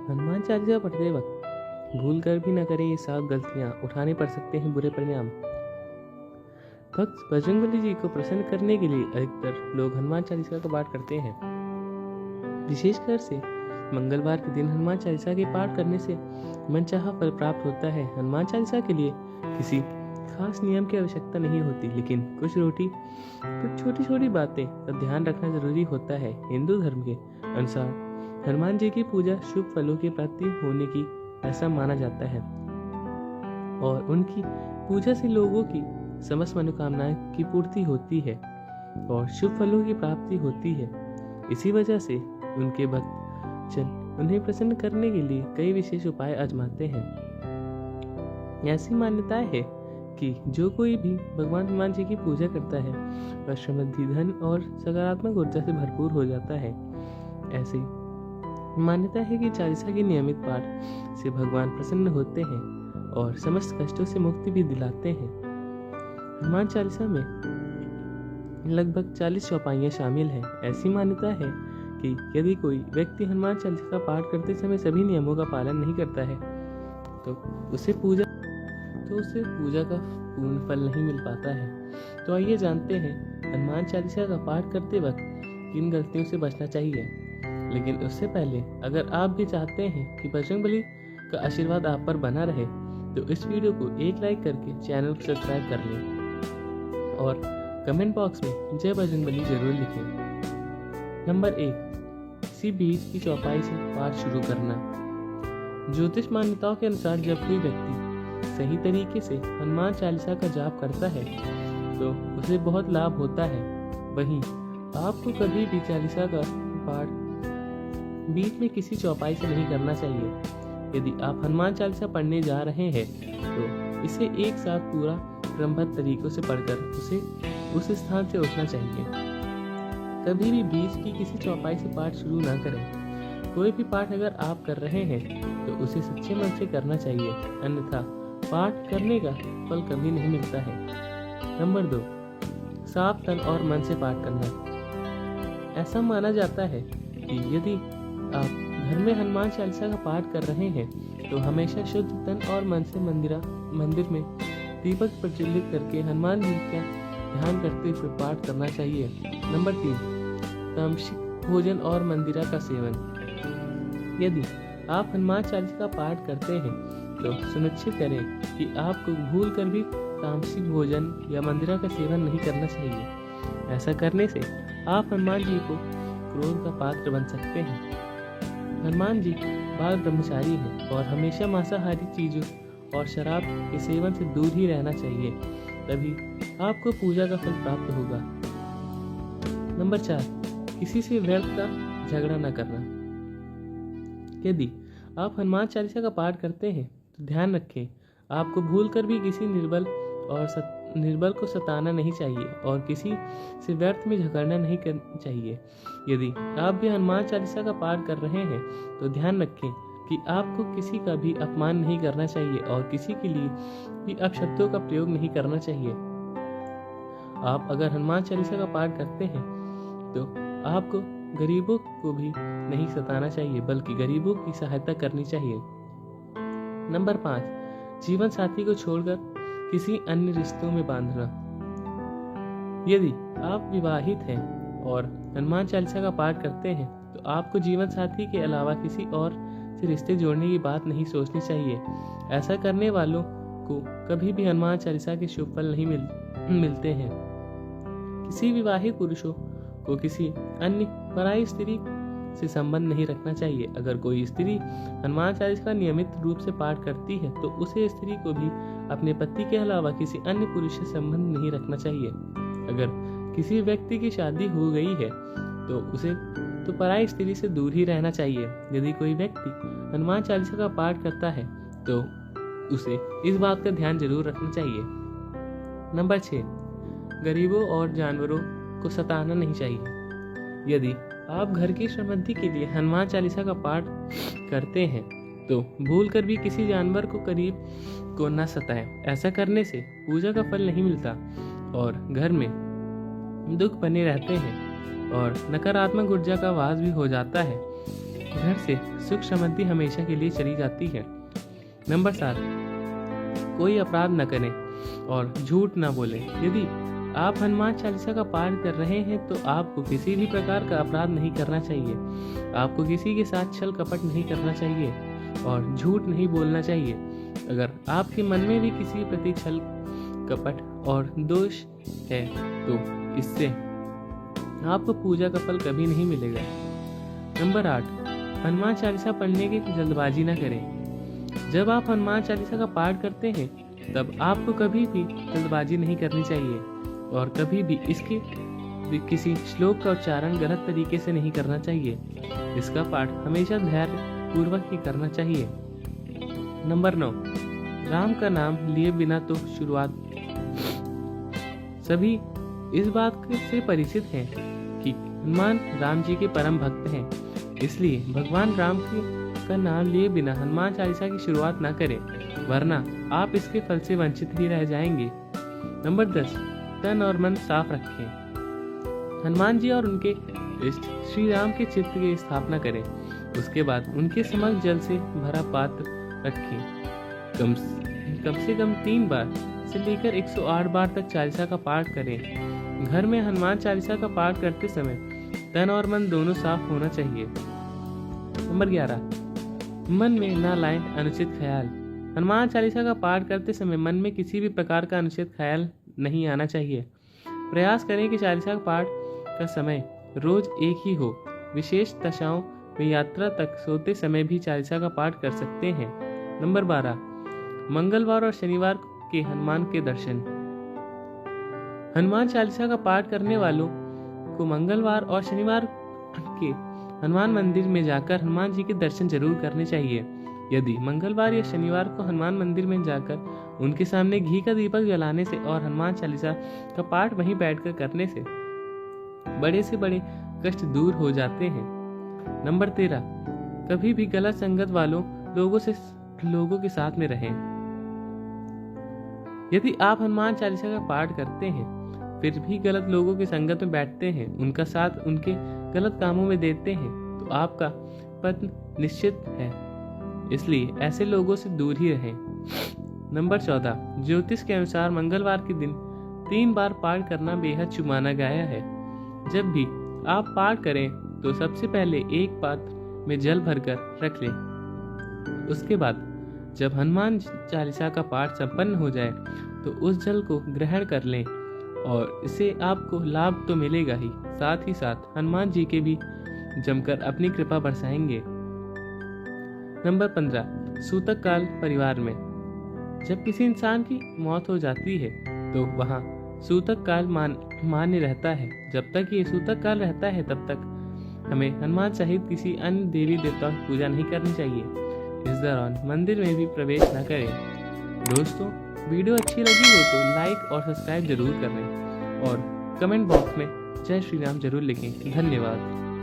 हनुमान चालीसा पढ़ते वक्त भूल कर भी न करें ये 7 गलतियां, उठाने पड़ सकते हैं बुरे परिणाम। भक्त बजरंगबली जी को प्रसन्न करने के लिए अधिकतर लोग हनुमान चालीसा का पाठ करते हैं। विशेषकर से मंगलवार के दिन हनुमान चालीसा के पाठ करने से मनचाहा फल प्राप्त होता है। हनुमान चालीसा के लिए किसी खास नियम की आवश्यकता नहीं होती, लेकिन कुछ छोटी छोटी बातें का ध्यान रखना जरूरी होता है। हिंदू धर्म के अनुसार हनुमान जी की पूजा शुभ फलों की प्राप्ति होने की ऐसा माना जाता है और उनकी पूजा से लोगों की समस्त मनोकामनाएं की पूर्ति होती है और शुभ फलों की प्राप्ति होती है। इसी वजह से उनके भक्त जन उन्हें प्रसन्न करने के लिए कई विशेष उपाय आजमाते हैं। ऐसी मान्यता है कि जो कोई भी भगवान हनुमान जी की पूजा करता है वह समृद्धि, धन और सकारात्मक ऊर्जा से भरपूर हो जाता है। ऐसी मान्यता है कि चालीसा के नियमित पाठ से भगवान प्रसन्न होते हैं और समस्त कष्टों से मुक्ति भी दिलाते हैं। हनुमान चालीसा में लगभग 40 चौपाइयाँ शामिल हैं। ऐसी मान्यता है कि यदि कोई व्यक्ति हनुमान चालीसा का पाठ करते समय सभी नियमों का पालन नहीं करता है तो उसे पूजा का पूर्ण फल नहीं मिल पाता है। तो आइए जानते हैं हनुमान चालीसा का पाठ करते वक्त किन गलतियों से बचना चाहिए। लेकिन उससे पहले अगर आप भी चाहते हैं कि बजरंगबली का आशीर्वाद आप पर बना रहे तो इस वीडियो को एक लाइक करके चैनल को सब्सक्राइब कर लें और कमेंट बॉक्स में जय बजरंगबली जरूर लिखें। नंबर 1, किसी बीज की चौपाई से पाठ शुरू करना। ज्योतिष मान्यताओं के अनुसार जब कोई व्यक्ति सही तरीके से हनुमान चालीसा का जाप करता है तो उसे बहुत लाभ होता है। वहीं आपको कभी भी चालीसा का पाठ बीच में किसी चौपाई से नहीं करना चाहिए। यदि आप हनुमान चालीसा पढ़ने जा रहे हैं तो इसे एक साथ पूरा क्रमबद्ध तरीकों से पढ़कर उसे उस स्थान से उठना चाहिए। कभी भी बीच की किसी चौपाई से पाठ शुरू ना करें। कोई भी पाठ अगर आप कर रहे हैं तो उसे सच्चे मन से करना चाहिए, अन्यथा पाठ करने का फल कभी नहीं मिलता है। नंबर 2, साफ तन और मन से पाठ करना। ऐसा माना जाता है कि यदि आप घर में हनुमान चालीसा का पाठ कर रहे हैं तो हमेशा शुद्ध तन और मन से मंदिर में दीपक प्रज्वलित करके हनुमान जी का ध्यान करते हुए पाठ करना चाहिए। नंबर 3, तामसिक भोजन और मंदिरा का सेवन। यदि आप हनुमान चालीसा का पाठ करते हैं तो सुनिश्चित करें कि आपको भूल कर भी तामसिक भोजन या मंदिरा का सेवन नहीं करना चाहिए। ऐसा करने से आप हनुमान जी को क्रोध का पात्र बन सकते हैं। हनुमान जी बाल ब्रह्मचारी हैं और हमेशा मांसाहारी चीजों और शराब के सेवन से दूर ही रहना चाहिए, तभी आपको पूजा का फल प्राप्त होगा। नंबर 4, किसी से व्यर्थ का झगड़ा न करना। यदि आप हनुमान चालीसा का पाठ करते हैं तो ध्यान रखें, आपको भूलकर भी किसी निर्बल को सताना नहीं चाहिए और किसी से व्यर्थ में झगड़ना नहीं करना चाहिए। यदि आप भी हनुमान चालीसा का पाठ कर रहे हैं तो ध्यान रखें कि आपको किसी का भी अपमान नहीं करना चाहिए और किसी के लिए भी अपशब्दों का प्रयोग नहीं करना चाहिए। आप अगर हनुमान चालीसा का पाठ करते हैं तो आपको गरीबों को भी नहीं सताना चाहिए बल्कि गरीबों की सहायता करनी चाहिए। नंबर 5, जीवन साथी को छोड़कर किसी अन्य रिश्तों में बांधना। यदि आप विवाहित हैं और हनुमान चालीसा का पाठ करते हैं तो आपको जीवन साथी के अलावा किसी और से रिश्ते जोड़ने की बात नहीं सोचनी चाहिए। ऐसा करने वालों को कभी भी हनुमान चालीसा के शुभ फल नहीं मिलते हैं। किसी विवाहित पुरुषों को किसी अन्य पराई स्त्री से संबंध नहीं रखना चाहिए। अगर कोई स्त्री हनुमान चालीसा का नियमित रूप से पाठ करती है तो उसे स्त्री को भी अपने पति के अलावा किसी अन्य पुरुष से संबंध नहीं रखना चाहिए। अगर किसी व्यक्ति की शादी हो गई है तो उसे पराई स्त्री से दूर ही रहना चाहिए। यदि कोई व्यक्ति हनुमान चालीसा का पाठ करता है तो उसे इस बात का ध्यान जरूर रखना चाहिए। नंबर 6, गरीबों और जानवरों को सताना नहीं चाहिए। यदि आप घर की समृद्धि के लिए हनुमान चालीसा का पाठ करते हैं तो भूल कर भी किसी जानवर को करीब को न सताएं। ऐसा करने से पूजा का फल नहीं मिलता और घर में दुख बने रहते हैं और नकारात्मक ऊर्जा का वास भी हो जाता है। घर से सुख समृद्धि हमेशा के लिए चली जाती है। नंबर 7, कोई अपराध न करें और झूठ न बोलें। यदि आप हनुमान चालीसा का पाठ कर रहे हैं तो आपको किसी भी प्रकार का अपराध नहीं करना चाहिए। आपको किसी के साथ छल कपट नहीं करना चाहिए और झूठ नहीं बोलना चाहिए। अगर आपके मन में भी किसी प्रति छल कपट और दोष है तो इससे आपको पूजा का फल कभी नहीं मिलेगा। नंबर 8, हनुमान चालीसा पढ़ने की जल्दबाजी न करें। जब आप हनुमान चालीसा का पाठ करते हैं तब आपको कभी भी जल्दबाजी नहीं करनी चाहिए और कभी भी इसके किसी श्लोक का उच्चारण गलत तरीके से नहीं करना चाहिए। इसका पाठ हमेशा धैर्य पूर्वक ही करना चाहिए। नंबर 9, राम का नाम लिए बिना तो शुरुआत। सभी इस बात से परिचित हैं कि हनुमान राम जी के परम भक्त हैं, इसलिए भगवान राम का नाम लिए बिना हनुमान चालीसा की शुरुआत न करें, वरना आप इसके फल से वंचित ही रह जाएंगे। नंबर 10, तन और मन साफ रखें। हनुमान जी और उनके इष्ट श्री राम के चित्र की स्थापना करें। उसके बाद उनके समक्ष जल से भरा पात्र रखें। कम से कम 3 बार से लेकर 108 बार तक चालीसा का पाठ करें। घर में हनुमान चालीसा का पाठ करते समय तन और मन दोनों साफ होना चाहिए। नंबर 11, मन में ना लाएं अनुचित ख्याल। हनुमान चालीसा का पाठ करते समय मन में किसी भी प्रकार का अनुचित ख्याल नहीं आना चाहिए। प्रयास करें कि चालीसा का पाठ का समय रोज एक ही हो। विशेष दशाओं में यात्रा तक सोते समय भी चालीसा का पाठ कर सकते हैं। नंबर 12, मंगलवार और शनिवार के हनुमान के दर्शन। हनुमान चालीसा का पाठ करने वालों को मंगलवार और शनिवार के हनुमान मंदिर में जाकर हनुमान जी के दर्शन जरूर करने चाहिए। यदि मंगलवार या शनिवार को हनुमान मंदिर में जाकर उनके सामने घी का दीपक जलाने से और हनुमान चालीसा का पाठ वहीं बैठकर करने से बड़े से बड़े कष्ट दूर हो जाते हैं। नंबर 13, कभी भी गलत संगत वालों लोगों के साथ में रहें। यदि आप हनुमान चालीसा का पाठ करते हैं फिर भी गलत लोगों की संगत में बैठते हैं, उनका साथ उनके गलत कामों में देते हैं तो आपका पतन निश्चित है, इसलिए ऐसे लोगों से दूर ही रहें। नंबर 14, ज्योतिष के अनुसार मंगलवार के दिन 3 बार पाठ करना बेहद शुभ माना गया है। जब भी आप पाठ करें तो सबसे पहले एक पात्र में जल भरकर रख लें। उसके बाद जब हनुमान चालीसा का पाठ संपन्न हो जाए तो उस जल को ग्रहण कर लें और इससे आपको लाभ तो मिलेगा ही, साथ ही साथ हनुमान जी के भी जमकर अपनी कृपा बरसाएंगे। नंबर 15, सूतक काल परिवार में। जब किसी इंसान की मौत हो जाती है तो वहाँ सूतक काल मान्य रहता है। जब तक ये सूतक काल रहता है तब तक हमें हनुमान सहित किसी अन्य देवी देवता की पूजा नहीं करनी चाहिए। इस दौरान मंदिर में भी प्रवेश न करें। दोस्तों, वीडियो अच्छी लगी हो तो लाइक और सब्सक्राइब जरूर करें और कमेंट बॉक्स में जय श्री राम जरूर लिखें। धन्यवाद।